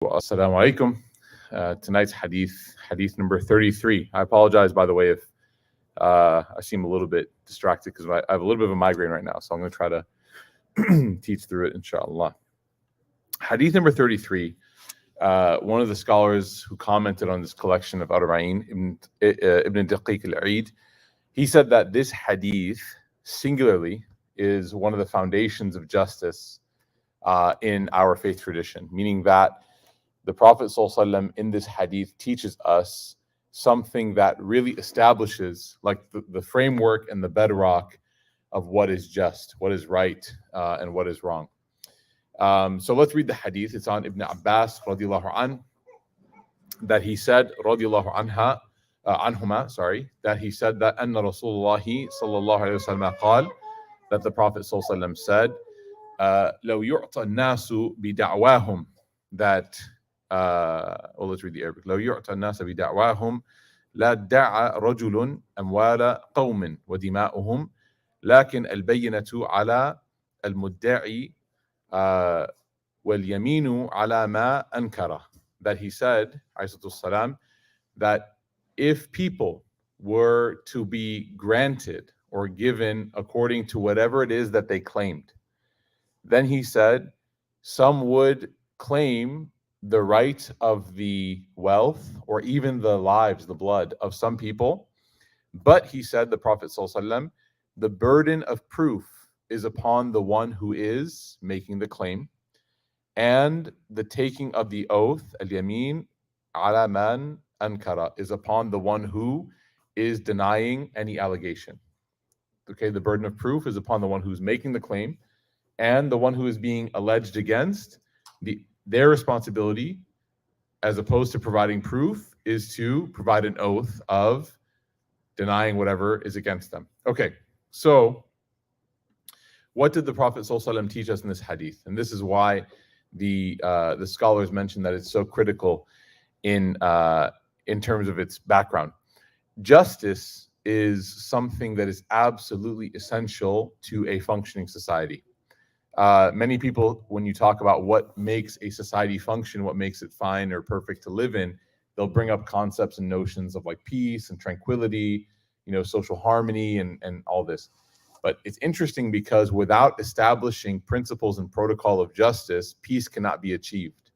Assalamu alaikum. Tonight's hadith number 33. I apologize, by the way, if I seem a little bit distracted because I have a little bit of a migraine right now, so I'm going to try to teach through it, inshallah. Hadith number 33. One of the scholars who commented on this collection of Arba'in, Ibn Daqiq al-Eid, he said that this hadith, singularly, is one of the foundations of justice in our faith tradition, meaning that the Prophet ﷺ in this hadith teaches us something that really establishes like the framework and the bedrock of what is just, what is right, and what is wrong. So let's read the hadith. It's on Ibn Abbas radiallahu an, that he said, radiallahu anhuma, that he said that anna Rasulullah sallallahu alayhi wa sallam qal, that the Prophet sallallahu alayhi wa sallam said, لو يعطى الناس بدعواهم, that let's read the Arabic. لو يعطى الناس بدعواهم لا ادعى رجل أموال قوم ودماؤهم لكن البينة على المدعي واليمين على ما أنكره. That he said, alayhi that if people were to be granted or given according to whatever it is that they claimed, then he said, some would claim the right of the wealth or even the lives, the blood of some people. But he said, the Prophet ﷺ, the burden of proof is upon the one who is making the claim, and the taking of the oath, al-yamin ala man ankara, is upon the one who is denying any allegation. Okay, the burden of proof is upon the one who's making the claim, and the one who is being alleged against. Their responsibility, as opposed to providing proof, is to provide an oath of denying whatever is against them. Okay, so what did the Prophet ﷺ teach us in this hadith? And this is why the scholars mention that it's so critical in terms of its background. Justice is something that is absolutely essential to a functioning society. Many people, when you talk about what makes a society function, what makes it fine or perfect to live in, they'll bring up concepts and notions of like peace and tranquility, social harmony and all this. But it's interesting because without establishing principles and protocol of justice, peace cannot be achieved,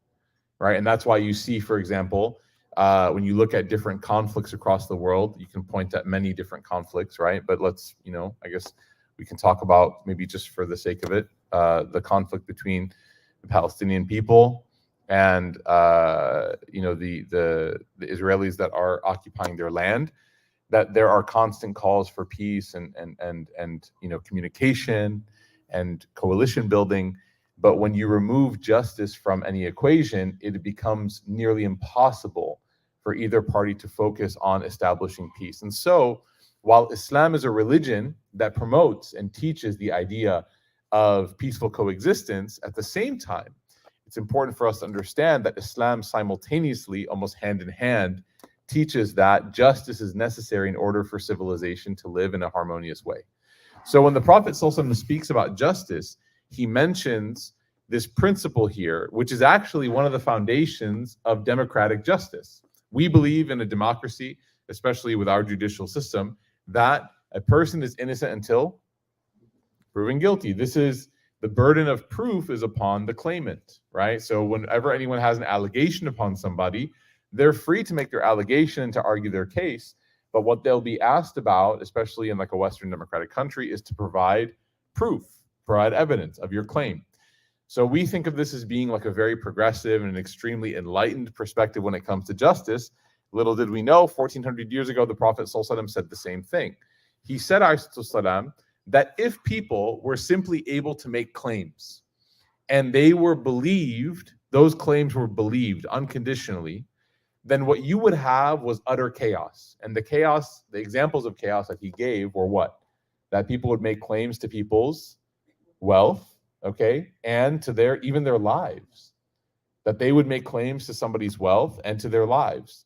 right? And that's why you see, for example, when you look at different conflicts across the world, you can point at many different conflicts, right? But let's, I guess we can talk about, maybe just for the sake of it, the conflict between the Palestinian people and the Israelis that are occupying their land. That there are constant calls for peace and communication and coalition building, but when you remove justice from any equation, it becomes nearly impossible for either party to focus on establishing peace. And so, while Islam is a religion that promotes and teaches the idea of peaceful coexistence, at the same time, it's important for us to understand that Islam simultaneously, almost hand in hand, teaches that justice is necessary in order for civilization to live in a harmonious way. So when the Prophet ﷺ speaks about justice, he mentions this principle here, which is actually one of the foundations of democratic justice. We believe in a democracy, especially with our judicial system, that a person is innocent until proven guilty. This is the burden of proof is upon the claimant, right? So whenever anyone has an allegation upon somebody, they're free to make their allegation and to argue their case. But what they'll be asked about, especially in like a Western democratic country, is to provide proof, provide evidence of your claim. So we think of this as being like a very progressive and an extremely enlightened perspective when it comes to justice. Little did we know, 1400 years ago, the Prophet ﷺ said the same thing. He said, ﷺ, that if people were simply able to make claims and they were believed, those claims were believed unconditionally, then what you would have was utter chaos. And the examples of chaos that he gave were what? That people would make claims to people's wealth, okay, and to even their lives. That they would make claims to somebody's wealth and to their lives.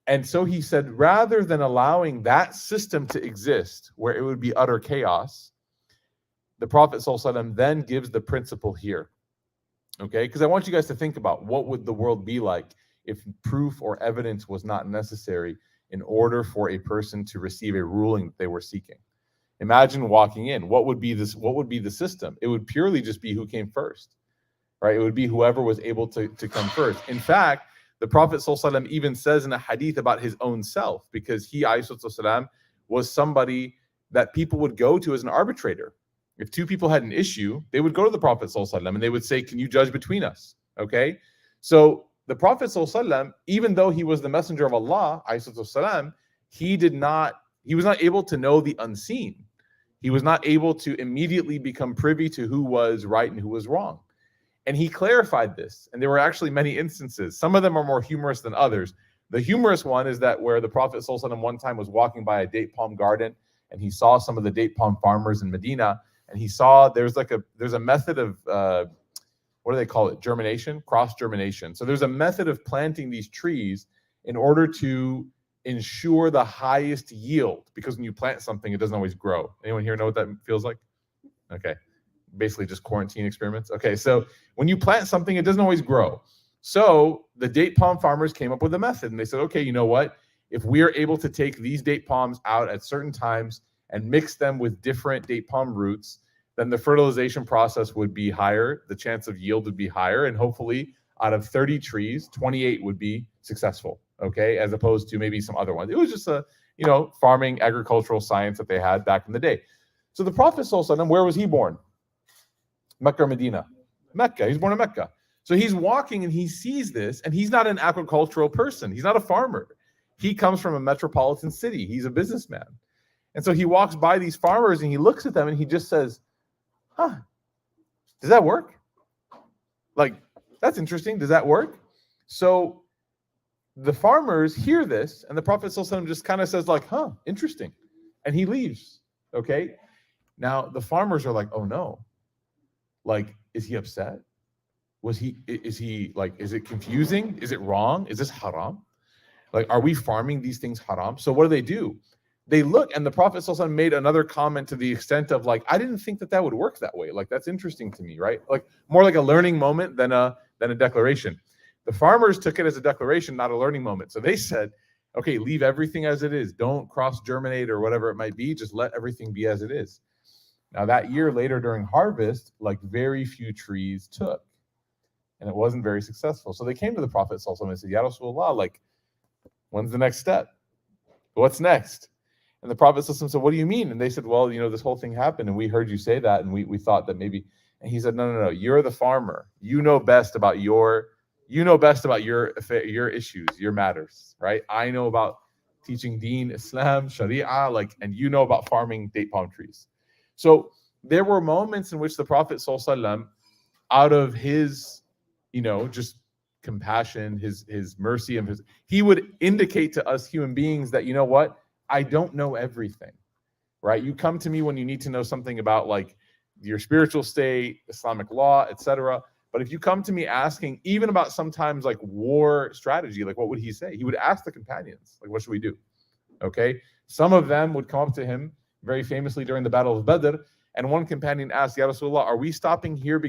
And so he said, rather than allowing that system to exist where it would be utter chaos, the Prophet ﷺ then gives the principle here Okay, because I want you guys to think about what would the world be like if proof or evidence was not necessary in order for a person to receive a ruling that they were seeking. Imagine walking in. What would be this? What would be the system? It would purely just be who came first, right? It would be whoever was able to come first. In fact, the Prophet ﷺ even says in a hadith about his own self, because he, ﷺ, was somebody that people would go to as an arbitrator. If two people had an issue, they would go to the Prophet ﷺ and they would say, can you judge between us? Okay? So the Prophet ﷺ, even though he was the messenger of Allah, ﷺ, he was not able to know the unseen. He was not able to immediately become privy to who was right and who was wrong. And he clarified this. And there were actually many instances. Some of them are more humorous than others. The humorous one is that where the Prophet ﷺ one time was walking by a date palm garden and he saw some of the date palm farmers in Medina, and he saw there's a method of what do they call it? Germination, cross germination. So there's a method of planting these trees in order to ensure the highest yield, because when you plant something, it doesn't always grow. Anyone here know what that feels like? Okay. Basically just quarantine experiments. Okay, so when you plant something, it doesn't always grow. So the date palm farmers came up with a method, and they said, okay, you know what? If we are able to take these date palms out at certain times and mix them with different date palm roots, then the fertilization process would be higher, the chance of yield would be higher, and hopefully out of 30 trees, 28 would be successful, okay, as opposed to maybe some other ones. It was just a, farming, agricultural science that they had back in the day. So the Prophet ﷺ, where was he born? Mecca or Medina? Mecca. He's born in Mecca. So he's walking and he sees this, and he's not an agricultural person. He's not a farmer. He comes from a metropolitan city. He's a businessman. And so he walks by these farmers and he looks at them and he just says, does that work? Like, that's interesting. Does that work? So the farmers hear this, and the Prophet ﷺ just kind of says like, interesting. And he leaves, okay? Now, the farmers are like, oh no. Like, is he upset? Is it confusing? Is it wrong? Is this haram? Like, are we farming these things haram? So what do? They look, and the Prophet ﷺ made another comment to the extent of like, I didn't think that would work that way. Like, that's interesting to me, right? Like, more like a learning moment than a declaration. The farmers took it as a declaration, not a learning moment. So they said, okay, leave everything as it is. Don't cross-germinate or whatever it might be. Just let everything be as it is. Now, that year later during harvest, like, very few trees took. And it wasn't very successful. So they came to the Prophet ﷺ and said, Ya Rasulullah, like, when's the next step? What's next? And the Prophet ﷺ said, what do you mean? And they said, well, this whole thing happened, and we heard you say that, and we thought that maybe. And he said, no. You're the farmer. You know best about your issues, your matters, right? I know about teaching Deen, Islam, Sharia, and you know about farming date palm trees. So there were moments in which the Prophet ﷺ, out of his, just compassion, his mercy, and he would indicate to us human beings that, you know what? I don't know everything, right? You come to me when you need to know something about like your spiritual state, Islamic law, etc. But if you come to me asking even about sometimes like war strategy, like what would he say? He would ask the companions, like, what should we do? Okay. Some of them would come up to him very famously during the Battle of Badr. And one companion asked, Ya Rasulullah, are we stopping here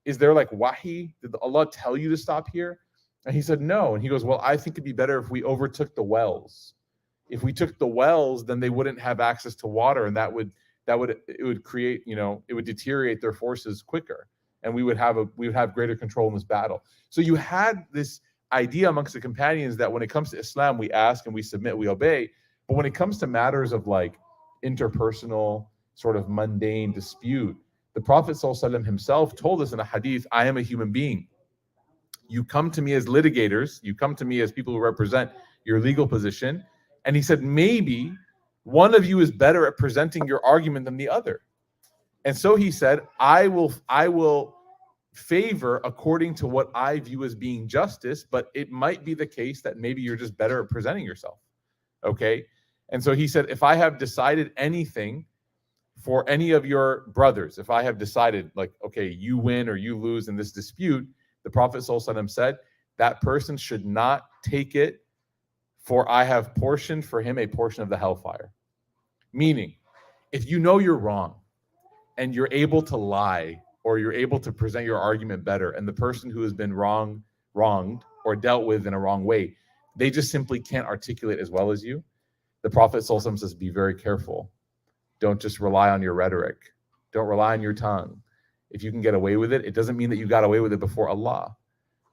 is there like wahi? Did Allah tell you to stop here? And he said, no. And he goes, well, I think it'd be better if we overtook the wells. If we took the wells, then they wouldn't have access to water, and it would create, it would deteriorate their forces quicker, and we would have greater control in this battle. So you had this idea amongst the companions that when it comes to Islam, we ask and we submit, we obey. But when it comes to matters of like interpersonal, sort of mundane dispute, the Prophet ﷺ himself told us in a hadith, I am a human being. You come to me as litigators, you come to me as people who represent your legal position. And he said, maybe one of you is better at presenting your argument than the other. And so he said, I will favor according to what I view as being justice, but it might be the case that maybe you're just better at presenting yourself. Okay. And so he said, if I have decided anything for any of your brothers, if I have decided like, okay, you win or you lose in this dispute, the Prophet ﷺ said that person should not take it, for I have portioned for him a portion of the hellfire. Meaning, if you know you're wrong and you're able to lie or you're able to present your argument better, and the person who has been wronged or dealt with in a wrong way, they just simply can't articulate as well as you, the Prophet ﷺ says, be very careful. Don't just rely on your rhetoric. Don't rely on your tongue. If you can get away with it, it doesn't mean that you got away with it before Allah.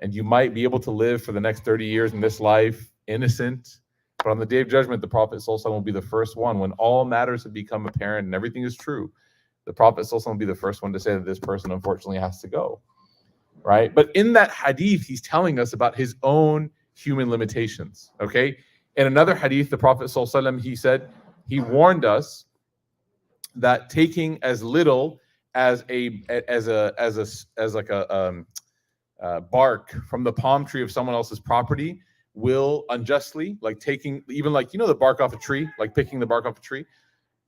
And you might be able to live for the next 30 years in this life innocent, but on the Day of Judgment, the Prophet ﷺ will be the first one, when all matters have become apparent and everything is true, the Prophet ﷺ will be the first one to say that this person unfortunately has to go, right? But in that hadith, he's telling us about his own human limitations, okay? In another hadith, the Prophet ﷺ, he said, he warned us that taking as little as like a bark from the palm tree of someone else's property will unjustly, like taking even, like, the bark off a tree, like picking the bark off a tree,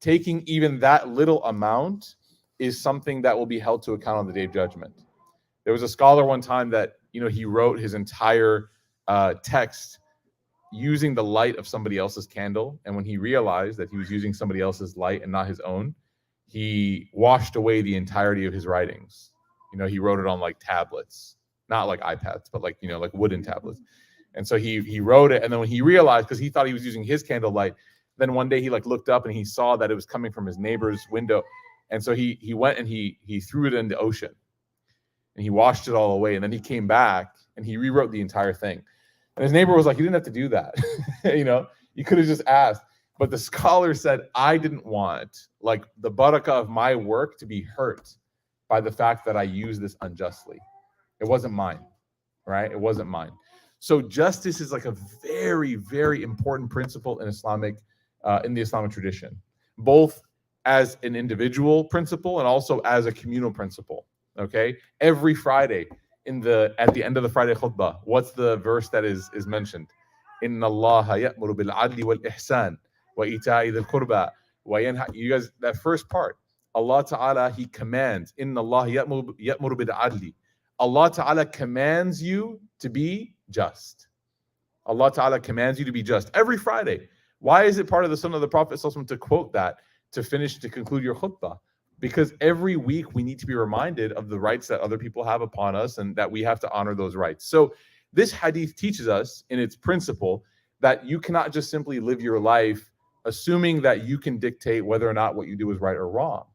taking even that little amount is something that will be held to account on the Day of Judgment. There was a scholar one time that, he wrote his entire text using the light of somebody else's candle. And when he realized that he was using somebody else's light and not his own, he washed away the entirety of his writings. He wrote it on like tablets, not like iPads, but like, like wooden tablets. And so he wrote it. And then when he realized, because he thought he was using his candlelight, then one day he like looked up and he saw that it was coming from his neighbor's window. And so he went and he threw it in the ocean and he washed it all away. And then he came back and he rewrote the entire thing. And his neighbor was like, you didn't have to do that. You could have just asked. But the scholar said, I didn't want like the barakah of my work to be hurt by the fact that I used this unjustly. It wasn't mine, right? It wasn't mine. So justice is like a very, very important principle in in the Islamic tradition, both as an individual principle and also as a communal principle. Okay, every Friday at the end of the Friday khutbah, what's the verse that is mentioned? Inna Allah ya'muru bil adli wal ihsan wa ita'i dhil qurba wa yanha. You guys, that first part, Allah Ta'ala, He commands. Inna Allah ya'muru bil adli. Allah Ta'ala commands you to be just. Allah Ta'ala commands you to be just every Friday. Why is it part of the Sunnah of the Prophet ﷺ to quote that to conclude your khutbah? Because every week we need to be reminded of the rights that other people have upon us and that we have to honor those rights. So this hadith teaches us in its principle that you cannot just simply live your life assuming that you can dictate whether or not what you do is right or wrong.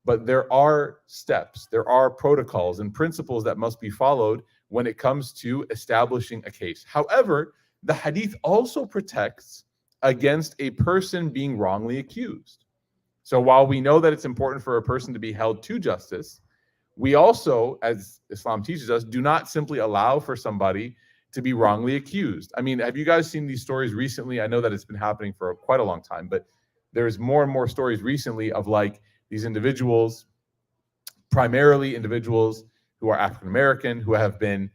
But there are steps, there are protocols and principles that must be followed when it comes to establishing a case. However, the hadith also protects against a person being wrongly accused. So while we know that it's important for a person to be held to justice, we also, as Islam teaches us, do not simply allow for somebody to be wrongly accused. I mean, have you guys seen these stories recently? I know that it's been happening for quite a long time, but there's more and more stories recently of like these individuals, primarily individuals who are African American, who have been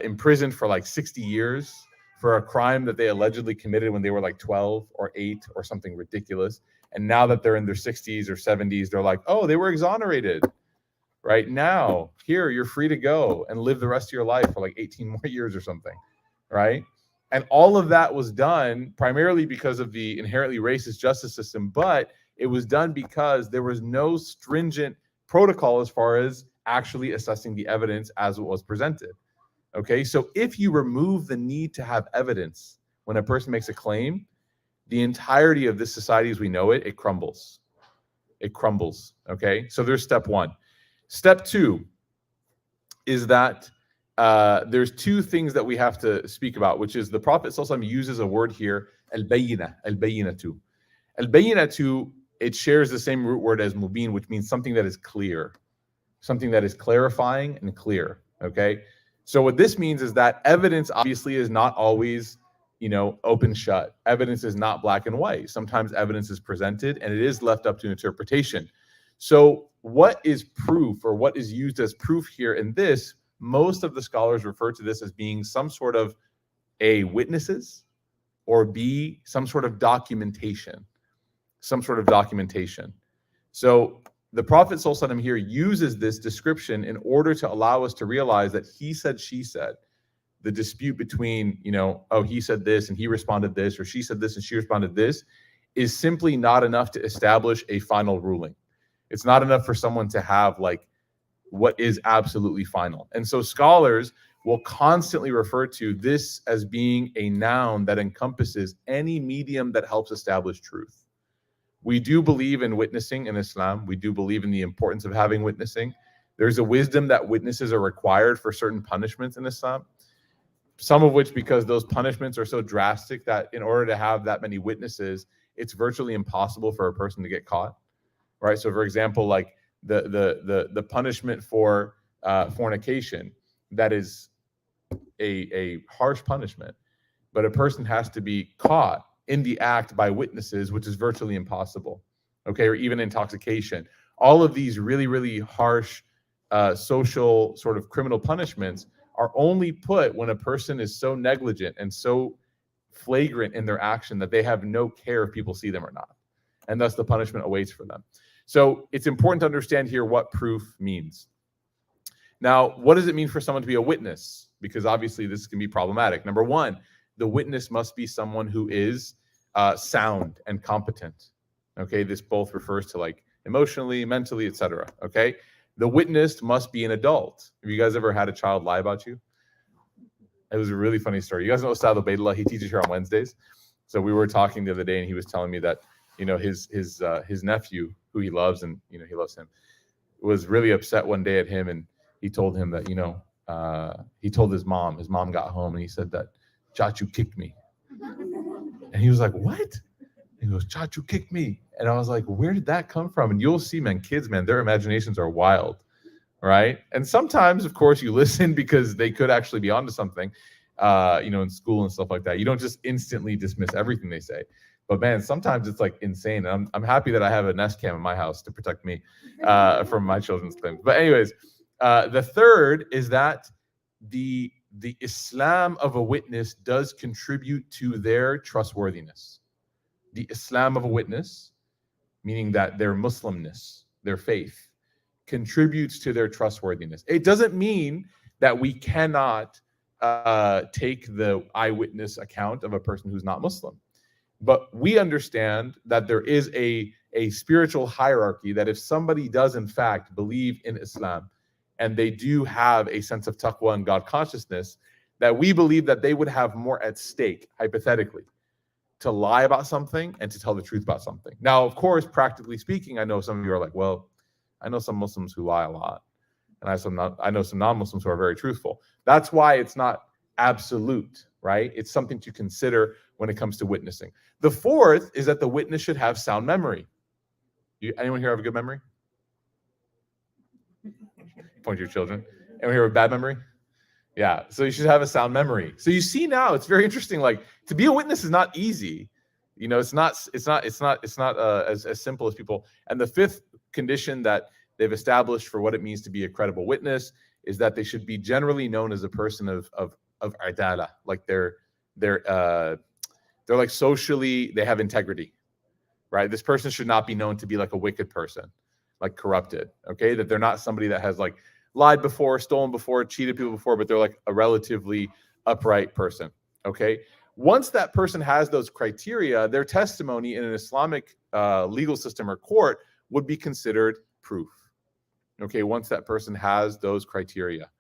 imprisoned for like 60 years for a crime that they allegedly committed when they were like 12 or 8 or something ridiculous. And now that they're in their 60s or 70s, they're like, oh, they were exonerated. Right now, here, you're free to go and live the rest of your life for like 18 more years or something, right? And all of that was done primarily because of the inherently racist justice system, but it was done because there was no stringent protocol as far as actually assessing the evidence as it was presented. Okay, so if you remove the need to have evidence when a person makes a claim, the entirety of this society as we know it, it crumbles. It crumbles, okay? So there's step one. Step two is that there's two things that we have to speak about, which is the Prophet ﷺ uses a word here, al-bayyinah, al-bayyinatu. Al-bayyinatu, it shares the same root word as mubin, which means something that is clear, something that is clarifying and clear, okay? So what this means is that evidence obviously is not always, open shut. Evidence is not black and white. Sometimes evidence is presented and it is left up to interpretation. So what is proof, or what is used as proof here in this, most of the scholars refer to this as being some sort of A, witnesses, or B, some sort of documentation. So the Prophet ﷺ here uses this description in order to allow us to realize that he said, she said. The dispute between, oh, he said this and he responded this, or she said this and she responded this, is simply not enough to establish a final ruling. It's not enough for someone to have like what is absolutely final. And so scholars will constantly refer to this as being a noun that encompasses any medium that helps establish truth. We do believe in witnessing in Islam. We do believe in the importance of having witnessing. There's a wisdom that witnesses are required for certain punishments in Islam, some of which because those punishments are so drastic that in order to have that many witnesses, it's virtually impossible for a person to get caught, right? So for example, like the punishment for fornication, that is a harsh punishment, but a person has to be caught in the act by witnesses, which is virtually impossible, okay? Or even intoxication. All of these really, really harsh social sort of criminal punishments are only put when a person is so negligent and so flagrant in their action that they have no care if people see them or not. And thus the punishment awaits for them. So it's important to understand here what proof means. Now, what does it mean for someone to be a witness? Because obviously this can be problematic. Number one, the witness must be someone who is sound and competent. Okay, this both refers to like emotionally, mentally, etc. Okay, the witness must be an adult. Have you guys ever had a child lie about you? It was a really funny story. You guys know Ustad Ubaidullah, he teaches here on Wednesdays. So we were talking the other day and he was telling me that, you know, his nephew, who he loves and, you know, he loves him, was really upset one day at him. And he told him that, you know, he told his mom got home and he said that Chachu kicked me. And he was like, what? And he goes, Chachu kicked me. And I was like, where did that come from? And you'll see, man, kids, man, their imaginations are wild. Right. And sometimes, of course, you listen because they could actually be onto something, you know, in school and stuff like that. You don't just instantly dismiss everything they say. But man, sometimes it's like insane. And I'm happy that I have a Nest Cam in my house to protect me from my children's things. But anyways, the third is that the Islam of a witness does contribute to their trustworthiness. The Islam of a witness, meaning that their Muslimness, their faith, contributes to their trustworthiness. It doesn't mean that we cannot take the eyewitness account of a person who's not Muslim. But we understand that there is a spiritual hierarchy that if somebody does in fact believe in Islam and they do have a sense of taqwa and God consciousness, that we believe that they would have more at stake, hypothetically, to lie about something and to tell the truth about something. Now, of course, practically speaking, I know some of you are like, well, I know some Muslims who lie a lot, and I know some non-Muslims who are very truthful. That's why it's not absolute, right? It's something to consider when it comes to witnessing. The fourth is that the witness should have sound memory. Anyone here have a good memory? Point to your children. Anyone here have a bad memory? Yeah, so you should have a sound memory. So you see now, it's very interesting. Like, to be a witness is not easy. You know, it's not as simple as people. And the fifth condition that they've established for what it means to be a credible witness is that they should be generally known as a person of adala, like they're like socially, they have integrity, right? This person should not be known to be like a wicked person, like corrupted, okay? That they're not somebody that has like lied before, stolen before, cheated people before, but they're like a relatively upright person, okay? Once that person has those criteria, their testimony in an Islamic legal system or court would be considered proof. Okay, once that person has those criteria.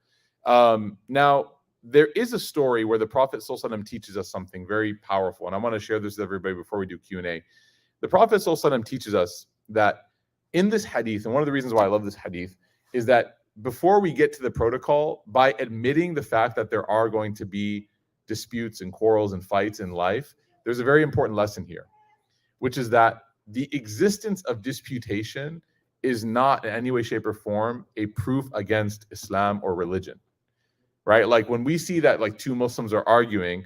Now, there is a story where the Prophet ﷺ teaches us something very powerful, and I want to share this with everybody before we do Q&A. The Prophet ﷺ teaches us that in this hadith, and one of the reasons why I love this hadith, is that before we get to the protocol, by admitting the fact that there are going to be disputes and quarrels and fights in life, there's a very important lesson here, which is that the existence of disputation is not in any way, shape, or form a proof against Islam or religion, right? Like when we see that like two Muslims are arguing,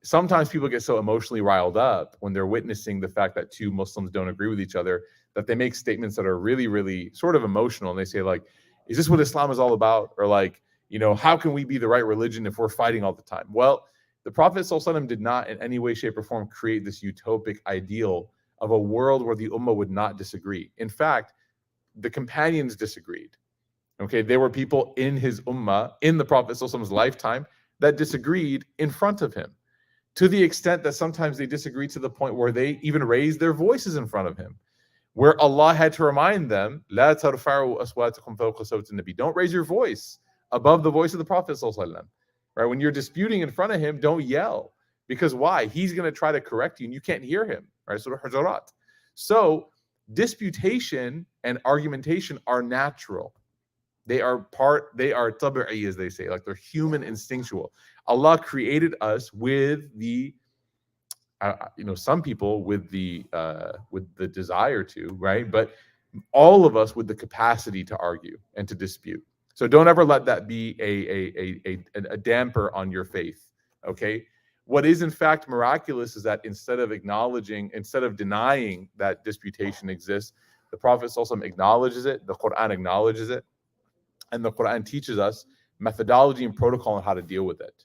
sometimes people get so emotionally riled up when they're witnessing the fact that two Muslims don't agree with each other that they make statements that are really, really sort of emotional. And they say like, is this what Islam is all about? Or like, you know, how can we be the right religion if we're fighting all the time? Well, the Prophet ﷺ did not in any way, shape, or form create this utopic ideal of a world where the ummah would not disagree. In fact, the companions disagreed. Okay, there were people in his ummah, in the Prophet ﷺ's lifetime, that disagreed in front of him, to the extent that sometimes they disagreed to the point where they even raised their voices in front of him. where Allah had to remind them, لا ترفعوا أصواتكم فوق صوت النبي. Don't raise your voice above the voice of the Prophet sallallahu alaihi wasallam. Right? When you're disputing in front of him, don't yell. Because why? He's going to try to correct you and you can't hear him. Right? Surah Hujurat. So disputation and argumentation are natural. They are tabi'i, as they say, like they're human, instinctual. Allah created us with the some people with the desire to, right? But all of us with the capacity to argue and to dispute. So don't ever let that be a damper on your faith. Okay. What is in fact miraculous is that instead of denying that disputation exists, the Prophet ﷺ acknowledges it, the Quran acknowledges it, and the Quran teaches us methodology and protocol on how to deal with it.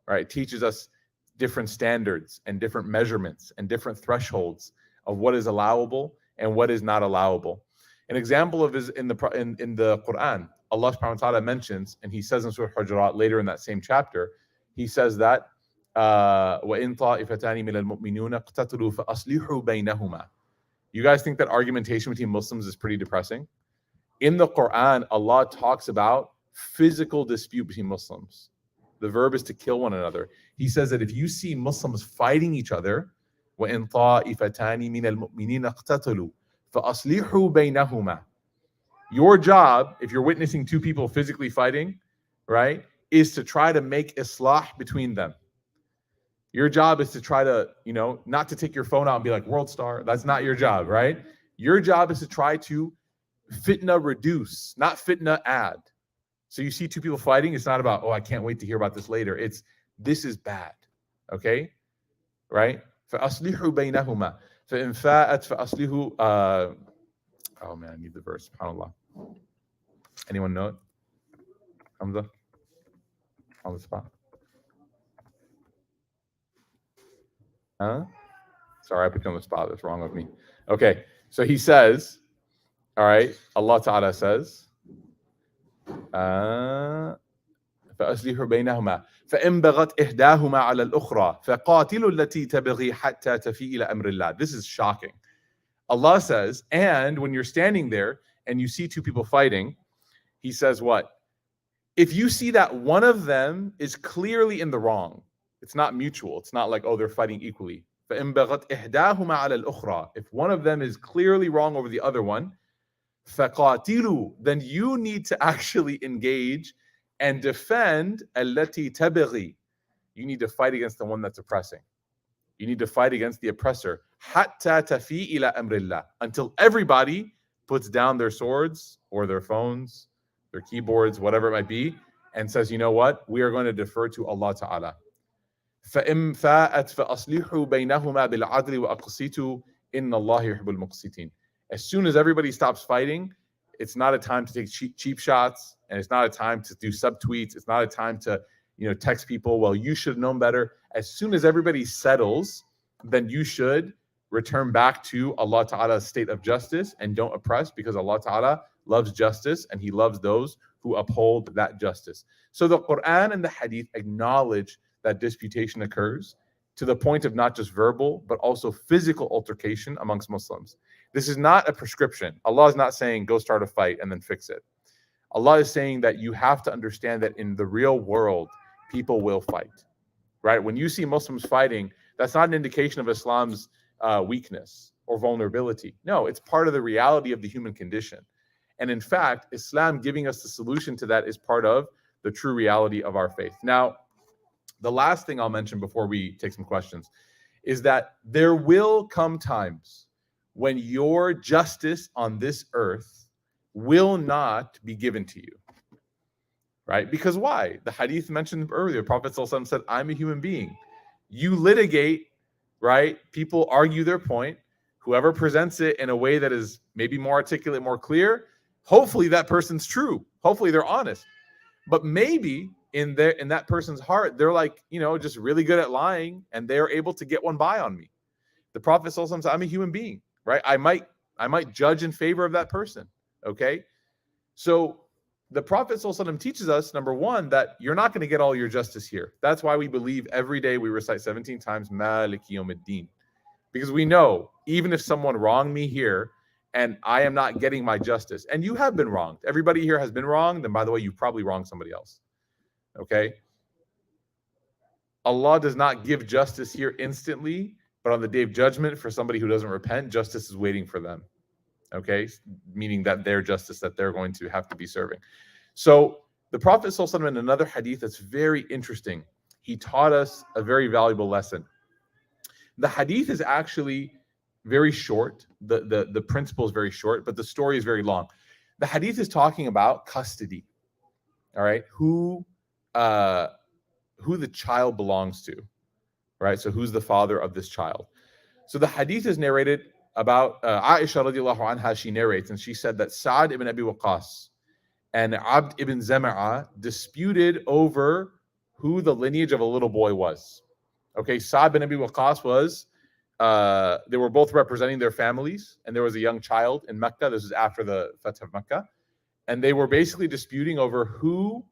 Right? It teaches us different standards and different measurements and different thresholds of what is allowable and what is not allowable. An example of is in the Quran, Allah subhanahu wa ta'ala mentions, and he says in Surah Hujurat later in that same chapter, he says that وَإِن طَائِفَتَانِ مِنَ الْمُؤْمِنُونَ اقْتَتَلُوا فَأَصْلِحُوا بَيْنَهُمَا. You guys think that argumentation between Muslims is pretty depressing? In the Quran, Allah talks about physical dispute between Muslims. The verb is to kill one another. He says that if you see Muslims fighting each other, وَإِن طَائِفَتَانِ مِنَ الْمُؤْمِنِينَ اقْتَتَلُوا فَأَصْلِحُوا بَيْنَهُمَا. Your job, if you're witnessing two people physically fighting, right, is to try to make islah between them. Your job is to try to, not to take your phone out and be like, world star. That's not your job, right? Your job is to try to fitna reduce, not fitna add. So you see two people fighting, it's not about, oh, I can't wait to hear about this later. It's, this is bad, okay? Right? فَأَصْلِحُوا بَيْنَهُمَا فَإِنْ فَاءَتْ فَأَصْلِحُوا oh man, I need the verse, subhanAllah. Anyone know it? Hamza? On the spot. Huh? Sorry, I put you on the spot. That's wrong with me. Okay, so he says, all right, Allah Ta'ala says, فأصلحوا بينهما فإن بغت إحداهما على الأخرى فقاتلوا التي تبغي حتى تفيء إلى أمر الله. This is shocking. Allah says, and when you're standing there and you see two people fighting, he says what? If you see that one of them is clearly in the wrong, it's not mutual. It's not like, oh, they're fighting equally. فإن بغت إحداهما على الأخرى. If one of them is clearly wrong over the other one, فقاتلوا, then you need to actually engage and defend التي تبغي. You need to fight against the one that's oppressing. You need to fight against the oppressor. حتى تفيء إلى أمر الله. Until everybody puts down their swords or their phones, their keyboards, whatever it might be, and says, you know what? We are going to defer to Allah Ta'ala. فإن فاءت فأصلحوا بينهما بالعدل وأقسطوا إن الله يحب المقسطين. As soon as everybody stops fighting, it's not a time to take cheap shots, and it's not a time to do subtweets. It's not a time to, text people, well, you should have known better. As soon as everybody settles, then you should return back to Allah Ta'ala's state of justice and don't oppress, because Allah Ta'ala loves justice and He loves those who uphold that justice. So the Quran and the Hadith acknowledge that disputation occurs to the point of not just verbal, but also physical altercation amongst Muslims. This is not a prescription. Allah is not saying go start a fight and then fix it. Allah is saying that you have to understand that in the real world, people will fight, right? When you see Muslims fighting, that's not an indication of Islam's weakness or vulnerability. No, it's part of the reality of the human condition. And in fact, Islam giving us the solution to that is part of the true reality of our faith. Now, the last thing I'll mention before we take some questions is that there will come times when your justice on this earth will not be given to you, right? Because why? The hadith mentioned earlier, Prophet ﷺ said, I'm a human being. You litigate, right? People argue their point. Whoever presents it in a way that is maybe more articulate, more clear, hopefully that person's true. Hopefully they're honest. But maybe in that person's heart, they're like, just really good at lying, and they're able to get one by on me. The Prophet ﷺ said, I'm a human being, right? I might judge in favor of that person. Okay. So the Prophet ﷺ teaches us, number one, that you're not going to get all your justice here. That's why we believe every day we recite 17 times Maliki Yawmiddin. Because we know, even if someone wronged me here, and I am not getting my justice, and you have been wronged. Everybody here has been wronged, and by the way, you've probably wronged somebody else. Okay? Allah does not give justice here instantly, but on the day of judgment, for somebody who doesn't repent, justice is waiting for them. Okay? Meaning that their justice that they're going to have to be serving. So the Prophet ﷺ, in another hadith that's very interesting, he taught us a very valuable lesson. The hadith is actually very short. The principle is very short, but the story is very long. The hadith is talking about custody. All right, who the child belongs to, right? So who's the father of this child? So the hadith is narrated about Aisha radiallahu anha. She narrates, and she said that Sa'd ibn Abi Waqqas and Abd ibn Zama'a disputed over who the lineage of a little boy was. Okay, Sa'd ibn Abi Waqqas was, they were both representing their families, and there was a young child in Mecca. This is after the Fath of Mecca. And they were basically disputing over who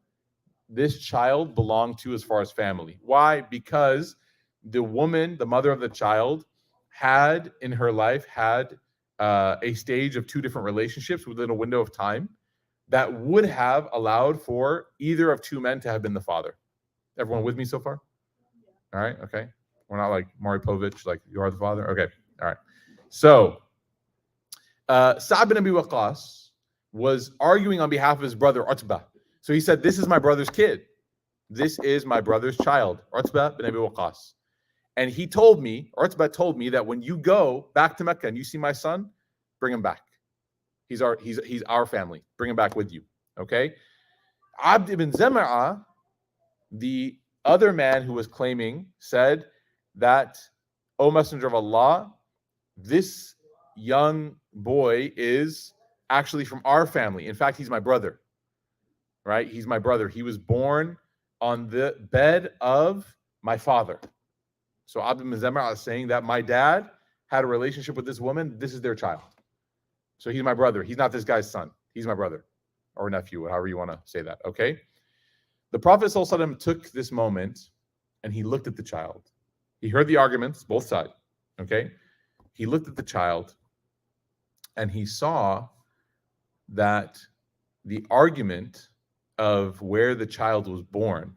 this child belonged to as far as family. Why? Because the woman, the mother of the child, had in her life had a stage of two different relationships within a window of time that would have allowed for either of two men to have been the father. Everyone with me so far? All right, okay. We're not like Maury Povich, like you are the father? Okay, all right. So, Sa'd bin Abi Waqqas was arguing on behalf of his brother, Utbah. So he said, this is my brother's kid. This is my brother's child, Utbah bin Abi Waqqas. And he told me, Utbah told me that when you go back to Mecca and you see my son, bring him back. He's our family. Bring him back with you. Okay? Abd ibn Zama'a, the other man who was claiming, said that, O Messenger of Allah, this young boy is actually from our family. In fact, he's my brother. Right? He's my brother. He was born on the bed of my father. So Abd ibn Zama'a is saying that my dad had a relationship with this woman. This is their child. So he's my brother. He's not this guy's son. He's my brother or nephew, however you want to say that. Okay? The Prophet ﷺ took this moment and he looked at the child. He heard the arguments, both sides. Okay? He looked at the child and he saw that the argument of where the child was born,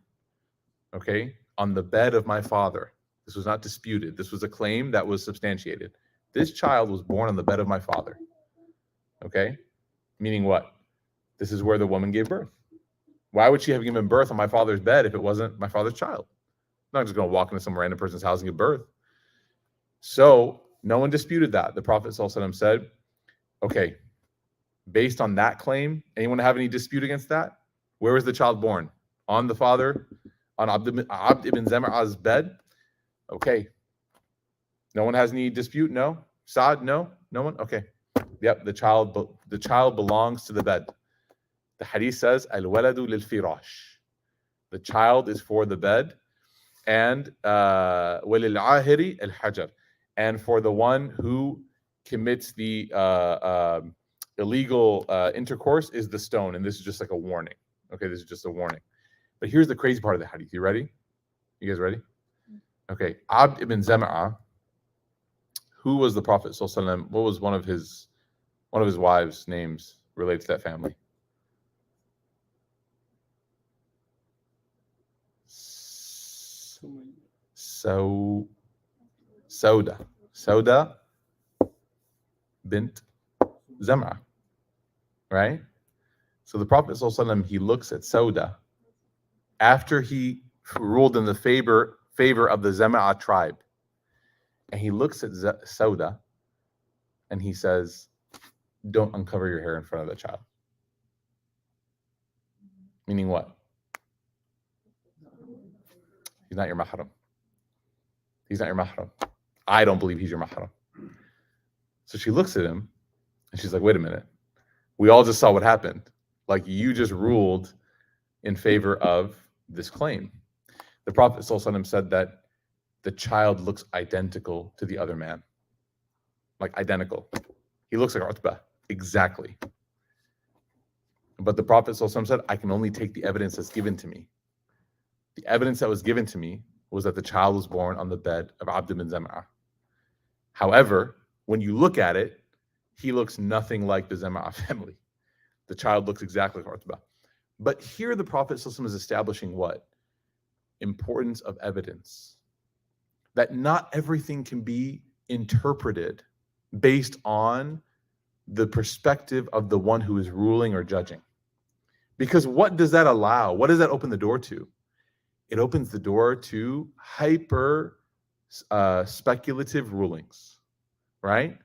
okay, on the bed of my father, this was not disputed. This was a claim that was substantiated. This child was born on the bed of my father. Okay? Meaning what? This is where the woman gave birth. Why would she have given birth on my father's bed if it wasn't my father's child? I'm not just going to walk into some random person's house and give birth. So no one disputed that. The Prophet ﷺ said, okay, based on that claim, anyone have any dispute against that? Where was the child born? On the father, on Abd ibn Zama'a's bed? Okay. No one has any dispute? No? Sa'd? No? No one? Okay. Yep, the child belongs to the bed. The hadith says, Al-waladu lil-firash. The child is for the bed. And walil-ahiri al-hajar. And for the one who commits the illegal intercourse is the stone. And this is just like a warning. Okay, this is just a warning. But here's the crazy part of the hadith. You ready? You guys ready? Okay, Abd ibn Zama'a, who was the Prophet ﷺ? What was one of his wives' names related to that family? Sauda bint Zama'a, right? So the Prophet ﷺ, he looks at Sauda after he ruled in the favor of the Zama'a tribe. And he looks at Sauda and he says, don't uncover your hair in front of the child. Meaning what? He's not your mahram. He's not your mahram. I don't believe he's your mahram. So she looks at him and she's like, wait a minute. We all just saw what happened. Like you just ruled in favor of this claim. The Prophet ﷺ said that the child looks identical to the other man. Like identical. He looks like Utbah. Exactly. But the Prophet ﷺ said, I can only take the evidence that's given to me. The evidence that was given to me was that the child was born on the bed of Abd ibn Zama'a. However, when you look at it, he looks nothing like the Zama'a family. The child looks exactly like Utbah. But here the Prophet ﷺ is establishing what? Importance of evidence. That not everything can be interpreted based on the perspective of the one who is ruling or judging. Because what does that allow? What does that open the door to? It opens the door to hyper speculative rulings, right?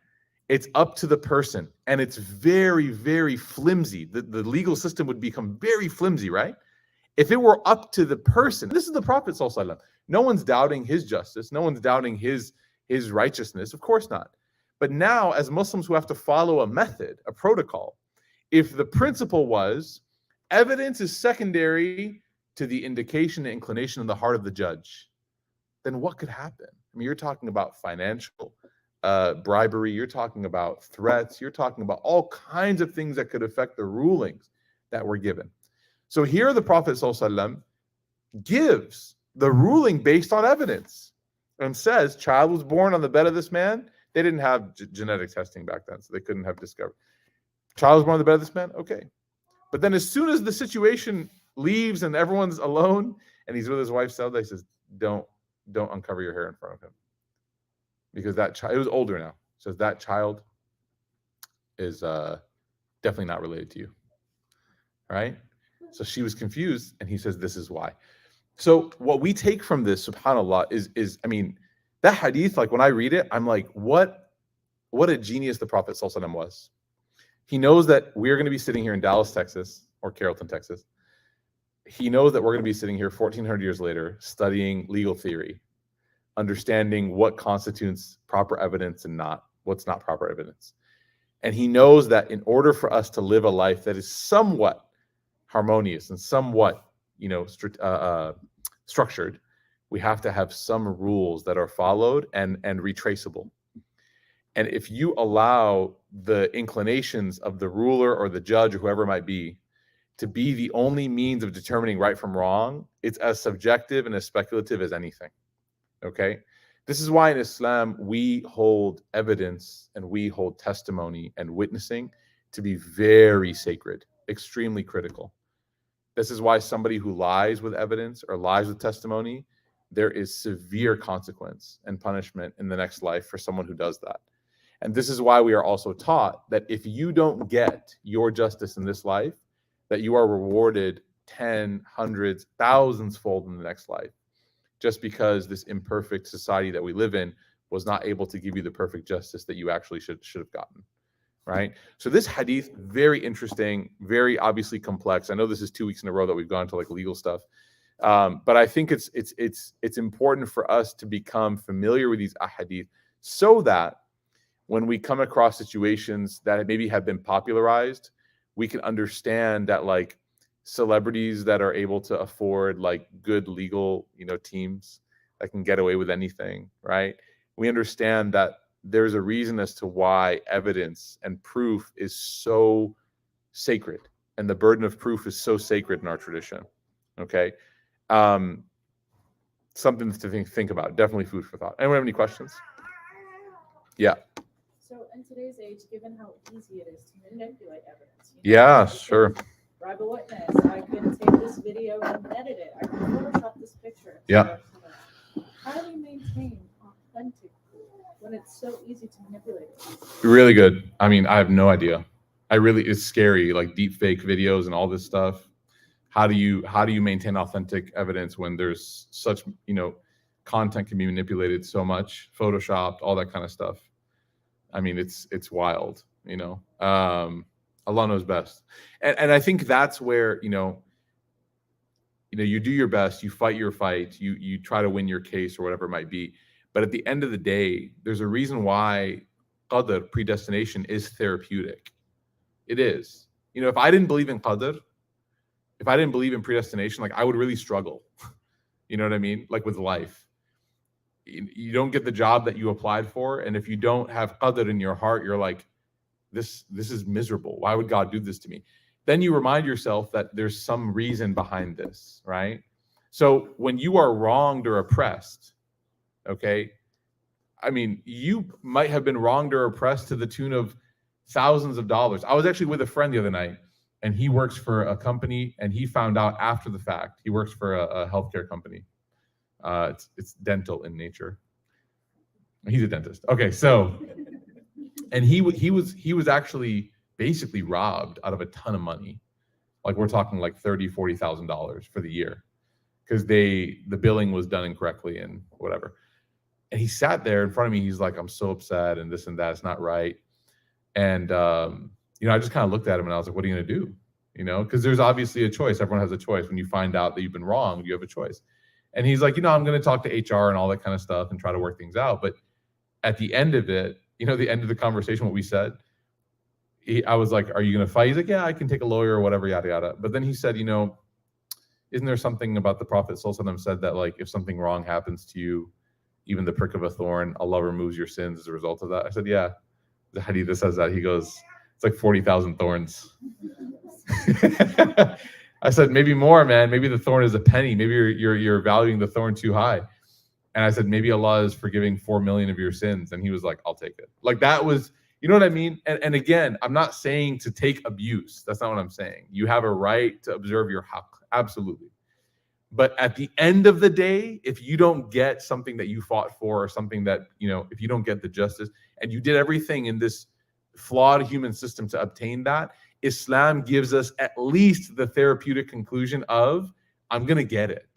It's up to the person, and it's very, very flimsy. The legal system would become very flimsy, right? If it were up to the person, this is the Prophet ﷺ. No one's doubting his justice. No one's doubting his righteousness. Of course not. But now, as Muslims who have to follow a method, a protocol, if the principle was evidence is secondary to the indication and inclination of the heart of the judge, then what could happen? I mean, you're talking about financial bribery, you're talking about threats, you're talking about all kinds of things that could affect the rulings that were given. So here the Prophet ﷺ gives the ruling based on evidence and says, child was born on the bed of this man. They didn't have genetic testing back then, so they couldn't have discovered. Child was born on the bed of this man? Okay. But then as soon as the situation leaves and everyone's alone and he's with his wife, Sauda, he says, don't uncover your hair in front of him. Because that child, it was older now, says that child is definitely not related to you. Right? So she was confused, and he says, this is why. So what we take from this, subhanAllah, is I mean, that hadith, like when I read it, I'm like, what a genius the Prophet ﷺ was. He knows that we're going to be sitting here in Dallas, Texas, or Carrollton, Texas. He knows that we're going to be sitting here 1,400 years later studying legal theory, understanding what constitutes proper evidence and what's not proper evidence. And he knows that in order for us to live a life that is somewhat harmonious and somewhat, structured, we have to have some rules that are followed and retraceable. And if you allow the inclinations of the ruler or the judge or whoever it might be to be the only means of determining right from wrong, it's as subjective and as speculative as anything. Okay? This is why in Islam we hold evidence and we hold testimony and witnessing to be very sacred, extremely critical. This is why somebody who lies with evidence or lies with testimony, there is severe consequence and punishment in the next life for someone who does that. And this is why we are also taught that if you don't get your justice in this life, that you are rewarded 10, hundreds, thousands fold in the next life, just because this imperfect society that we live in was not able to give you the perfect justice that you actually should have gotten. Right? So this hadith, very interesting, very obviously complex. I know this is 2 weeks in a row that we've gone to like legal stuff. But I think it's important for us to become familiar with these ahadith so that when we come across situations that maybe have been popularized, we can understand that like celebrities that are able to afford like good legal, teams that can get away with anything, right? We understand that there's a reason as to why evidence and proof is so sacred, and the burden of proof is so sacred in our tradition. Okay, something to think about. Definitely food for thought. Anyone have any questions? Yeah. So in today's age, given how easy it is to manipulate evidence, yeah, sure. Bribe a witness. I can take this video and edit it. I can Photoshop this picture. Yeah. How do we maintain authentic when it's so easy to manipulate it? Really good. I mean, I have no idea. It's scary, like deep fake videos and all this stuff. How do you maintain authentic evidence when there's such, content can be manipulated so much, photoshopped, all that kind of stuff. I mean, it's wild, Allah knows best. And I think that's where, you do your best, you fight your fight, you try to win your case or whatever it might be. But at the end of the day, there's a reason why qadr, predestination, is therapeutic. It is. If I didn't believe in qadr, if I didn't believe in predestination, like I would really struggle. You know what I mean? Like with life. You don't get the job that you applied for. And if you don't have qadr in your heart, you're like, this is miserable. Why would God do this to me? Then you remind yourself that there's some reason behind this, right? So when you are wronged or oppressed, okay, I mean, you might have been wronged or oppressed to the tune of thousands of dollars. I was actually with a friend the other night, and he works for a company, and he found out after the fact. He works for a healthcare company. It's dental in nature. He's a dentist. Okay, so, and he was actually basically robbed out of a ton of money. Like we're talking like $30,000-$40,000 for the year, because the billing was done incorrectly and whatever. And he sat there in front of me. He's like, I'm so upset and this and that. It's not right. And, I just kind of looked at him and I was like, what are you going to do? Because there's obviously a choice. Everyone has a choice. When you find out that you've been wrong, you have a choice. And he's like, I'm going to talk to HR and all that kind of stuff and try to work things out. But at the end of it, the end of the conversation, what we said, I was like, are you going to fight? He's like, yeah, I can take a lawyer or whatever, yada, yada. But then he said, isn't there something about the Prophet ﷺ said that, like, if something wrong happens to you, even the prick of a thorn, Allah removes your sins as a result of that? I said, yeah, the Hadith that says that. He goes, it's like 40,000 thorns. I said, maybe more, man. Maybe the thorn is a penny. Maybe you're valuing the thorn too high. And I said, maybe Allah is forgiving 4 million of your sins. And he was like, I'll take it. Like, that was, you know what I mean? And again, I'm not saying to take abuse. That's not what I'm saying. You have a right to observe your haqq. Absolutely. But at the end of the day, if you don't get something that you fought for, or something that, if you don't get the justice, and you did everything in this flawed human system to obtain that, Islam gives us at least the therapeutic conclusion of, I'm going to get it.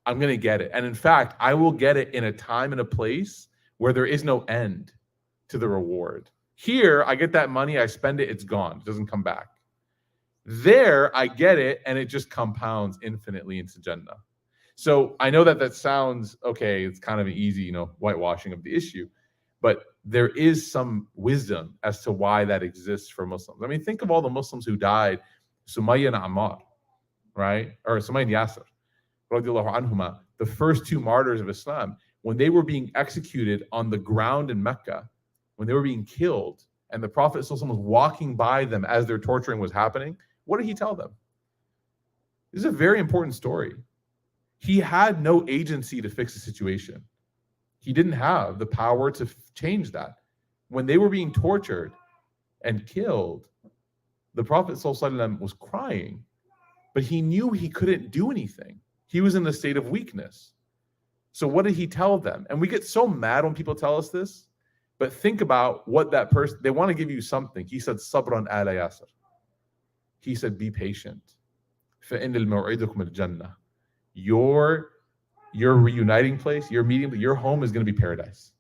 I'm going to get it. And in fact, I will get it in a time and a place where there is no end to the reward. Here, I get that money, I spend it, it's gone. It doesn't come back. There, I get it, and it just compounds infinitely into Jannah. So I know that sounds, okay, it's kind of an easy, whitewashing of the issue, but there is some wisdom as to why that exists for Muslims. I mean, think of all the Muslims who died, Sumayya and Ammar, right? Or Sumayya and Yasir, radiallahu anhuma, the first two martyrs of Islam, when they were being executed on the ground in Mecca, when they were being killed, and the Prophet ﷺ was walking by them as their torturing was happening, what did he tell them? This is a very important story. He had no agency to fix the situation. He didn't have the power to change that. When they were being tortured and killed, the Prophet ﷺ was crying, but he knew he couldn't do anything. He was in a state of weakness. So what did he tell them? And we get so mad when people tell us this, but think about what that person, they want to give you something. He said, Sabran ala Yasir. He said, be patient. فَإِنَّ الْمَوْعِدُكُمُ الْجَنَّةِ. Your reuniting place, your home is going to be paradise.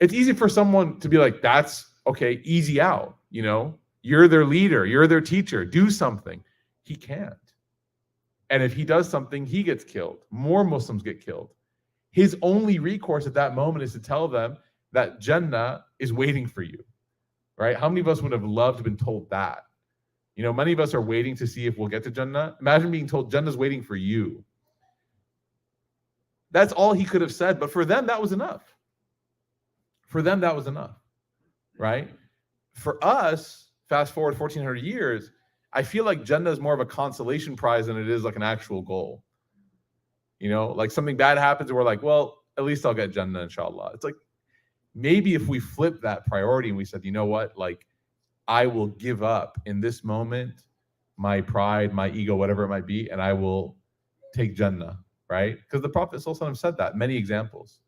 It's easy for someone to be like, that's okay, easy out. You're their leader, you're their teacher, do something. He can't. And if he does something, he gets killed. More Muslims get killed. His only recourse at that moment is to tell them that Jannah is waiting for you, right? How many of us would have loved to have been told that? Many of us are waiting to see if we'll get to Jannah. Imagine being told Jannah's waiting for you. That's all he could have said. But for them, that was enough. For them, that was enough, right? For us, fast forward 1,400 years, I feel like Jannah is more of a consolation prize than it is like an actual goal. Like something bad happens and we're like, well, at least I'll get Jannah, inshallah. It's like, maybe if we flip that priority and we said, you know what, like, I will give up in this moment my pride, my ego, whatever it might be, and I will take Jannah, right? Because the Prophet ﷺ said that, many examples,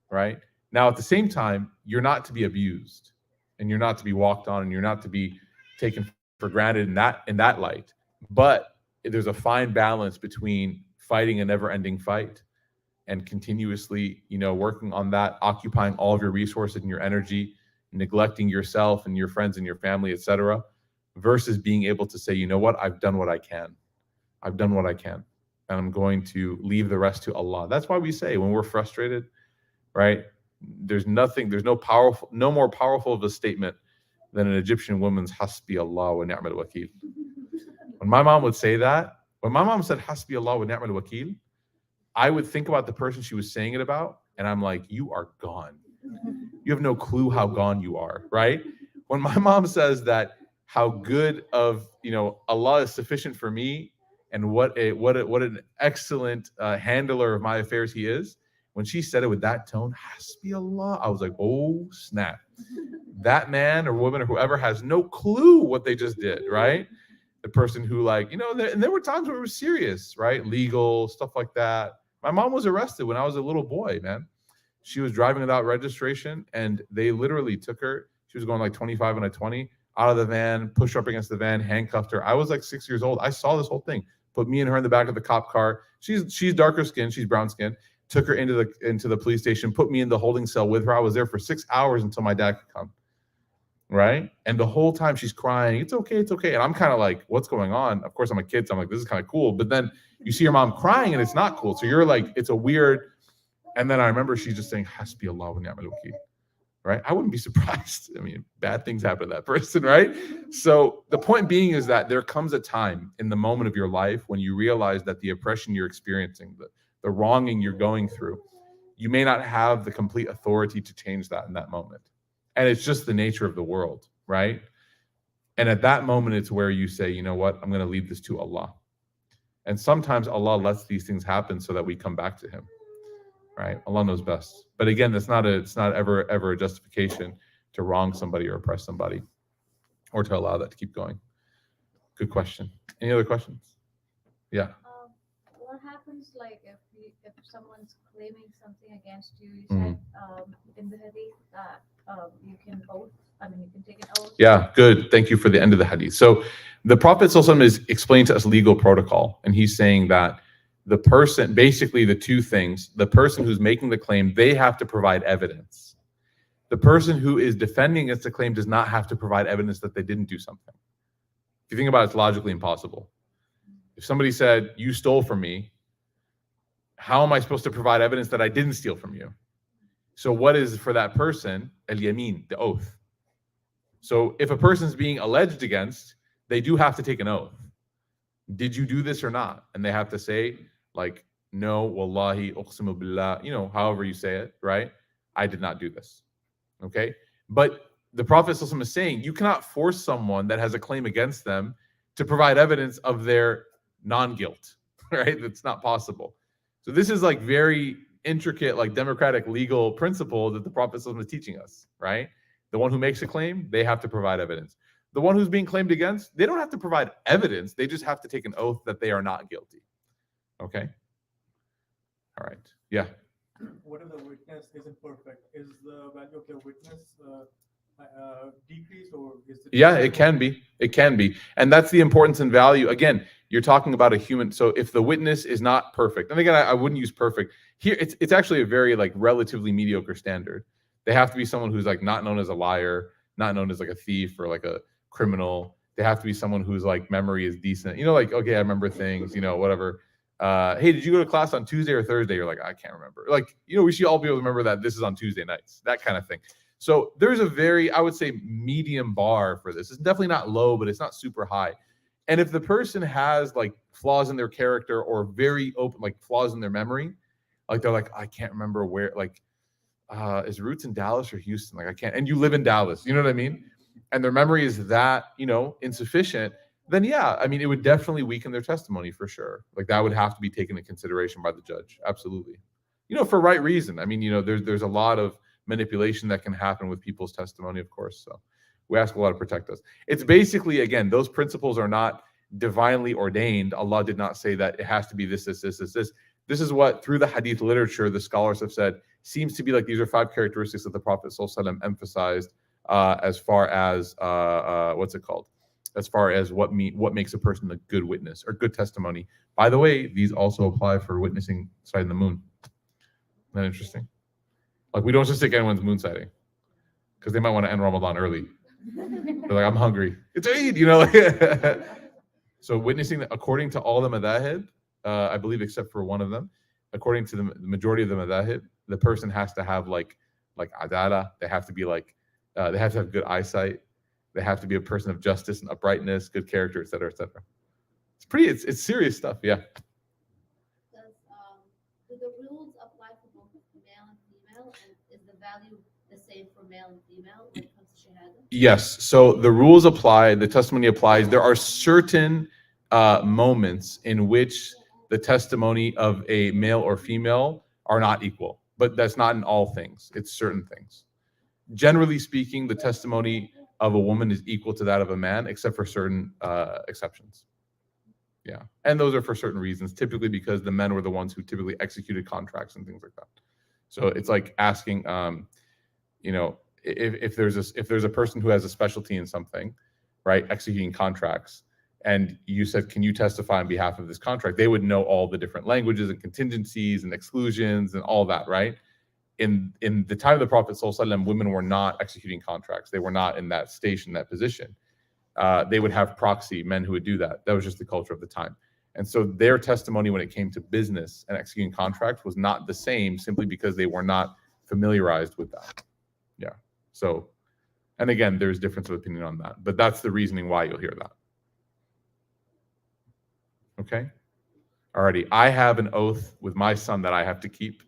right? Now, at the same time, you're not to be abused, and you're not to be walked on, and you're not to be taken for granted in that light. But there's a fine balance between fighting a never-ending fight and continuously, working on that, occupying all of your resources and your energy, neglecting yourself and your friends and your family, etc., versus being able to say, you know what, I've done what I can. I've done what I can, and I'm going to leave the rest to Allah. That's why we say when we're frustrated, right? There's no more powerful of a statement than an Egyptian woman's Hasbi Allah wa ni'mal wakil. When my mom would say that, when my mom said Hasbi Allah wa ni'mal wakil, I would think about the person she was saying it about, and I'm like, you are gone. You have no clue how gone you are, right? When my mom says that, how good of, Allah is sufficient for me, and what an excellent handler of my affairs he is. When she said it with that tone, Hasbi Allah, I was like, oh snap. That man or woman or whoever has no clue what they just did, right? The person who, like, and there were times where it was serious, right? Legal stuff like that. My mom was arrested when I was a little boy, man. She was driving without registration, and they literally took her. She was going like 25 and a 20 out of the van, pushed her up against the van, handcuffed her. I was like 6 years old. I saw this whole thing. Put me and her in the back of the cop car. She's darker skinned. She's brown skinned. Took her into the police station. Put me in the holding cell with her. I was there for 6 hours until my dad could come. Right? And the whole time she's crying, it's okay, it's okay. And I'm kind of like, what's going on? Of course, I'm a kid, so I'm like, this is kind of cool. But then you see your mom crying and it's not cool. So you're like, it's a weird. And then I remember she's just saying, Hasbi Allah wa ni'mal wakeel. Right? I wouldn't be surprised. I mean, bad things happen to that person, right? So the point being is that there comes a time in the moment of your life when you realize that the oppression you're experiencing, the wronging you're going through, you may not have the complete authority to change that in that moment. And it's just the nature of the world, right? And at that moment, it's where you say, you know what? I'm going to leave this to Allah. And sometimes Allah lets these things happen so that we come back to Him, right? Allah knows best. But again, it's not ever a justification to wrong somebody or oppress somebody, or to allow that to keep going. Good question. Any other questions? Yeah. What happens like if someone's claiming something against you? You said in the hadith that you can take an oath. Yeah, good. Thank you for the end of the hadith. So the Prophet ﷺ is explaining to us legal protocol, and he's saying that the person, basically the two things, the person who's making the claim, they have to provide evidence. The person who is defending against the claim does not have to provide evidence that they didn't do something. If you think about it, it's logically impossible. If somebody said, you stole from me, how am I supposed to provide evidence that I didn't steal from you? So what is for that person? Al-yamin, the oath. So if a person's being alleged against, they do have to take an oath. Did you do this or not? And they have to say, like, no, wallahi, uqsimu billah, however you say it, right? I did not do this. Okay? But the Prophet ﷺ is saying, you cannot force someone that has a claim against them to provide evidence of their non-guilt, right? That's not possible. So this is like very intricate, like democratic legal principle that the Prophet ﷺ is teaching us, right? The one who makes a claim, they have to provide evidence. The one who's being claimed against, they don't have to provide evidence. They just have to take an oath that they are not guilty. Okay? All right. Yeah. What if the witness isn't perfect? Is the value of the witness decreased, or is it? Yeah, it can be. It can be. And that's the importance and value. Again, you're talking about a human. So if the witness is not perfect, and again, I wouldn't use perfect. Here, it's actually a very like relatively mediocre standard. They have to be someone who's like not known as a liar, not known as like a thief or like a criminal. They have to be someone whose like memory is decent. Like, okay, I remember things, whatever. Hey, did you go to class on Tuesday or Thursday? You're like, I can't remember. Like, we should all be able to remember that this is on Tuesday nights, that kind of thing. So there's a very, I would say, medium bar for this. It's definitely not low, but it's not super high. And if the person has like flaws in their character or very open, like flaws in their memory, like they're like, I can't remember where, like, is Roots in Dallas or Houston? Like, I can't, and you live in Dallas, you know what I mean? And their memory is that, insufficient, then yeah, I mean, it would definitely weaken their testimony for sure. Like that would have to be taken into consideration by the judge. Absolutely. For right reason. I mean, there's a lot of manipulation that can happen with people's testimony, of course. So we ask Allah to protect us. It's basically, again, those principles are not divinely ordained. Allah did not say that it has to be this. This is what, through the Hadith literature, the scholars have said, seems to be like these are 5 characteristics that the Prophet ﷺ emphasized as far as, as far as what makes a person a good witness or good testimony. By the way, these also apply for witnessing sighting the moon. Isn't that interesting? Like, we don't just take anyone's moon sighting because they might want to end Ramadan early. They're like, I'm hungry. It's Eid, So witnessing, according to all the madahib, I believe except for one of them, according to the majority of the madahib, the person has to have like adala. They have to be like, they have to have good eyesight. They have to be a person of justice and uprightness, good character, etc., etc. It's serious stuff. Yeah. Do the rules apply for both male and female? And is the value the same for male and female when it comes to shahada? Yes. So the rules apply. The testimony applies. There are certain moments in which the testimony of a male or female are not equal, but that's not in all things. It's certain things. generally speaking, the testimony of a woman is equal to that of a man, except for certain exceptions. Yeah, and those are for certain reasons, typically because the men were the ones who typically executed contracts and things like that. So it's like asking, you know, if there's a person who has a specialty in something, right, executing contracts, and you said, can you testify on behalf of this contract? They would know all the different languages and contingencies and exclusions and all that, right? In the time of the Prophet ﷺ, women were not executing contracts. They were not in that station, that position. They would have proxy men who would do that. That was just the culture of the time. And so their testimony when it came to business and executing contracts was not the same, simply because they were not familiarized with that. Yeah. So, and again, there's difference of opinion on that, but that's the reasoning why you'll hear that. Okay. Alrighty. I have an oath with my son that I have to keep,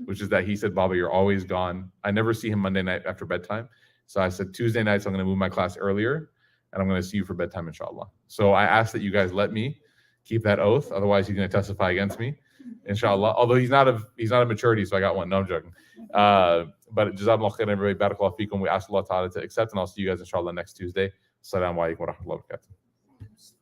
which is that he said, Baba, you're always gone. I never see him Monday night after bedtime. So I said, Tuesday nights, I'm going to move my class earlier and I'm going to see you for bedtime, inshallah. So I ask that you guys let me keep that oath. Otherwise, he's going to testify against me, inshallah. Although he's not a maturity, so I got one. No, I'm joking. But Jazakallah khairan, everybody. Barakallahu feekum. We ask Allah Ta'ala to accept, and I'll see you guys, inshallah, next Tuesday. Assalamu alaikum wa rahmatullahi wa barakatuh.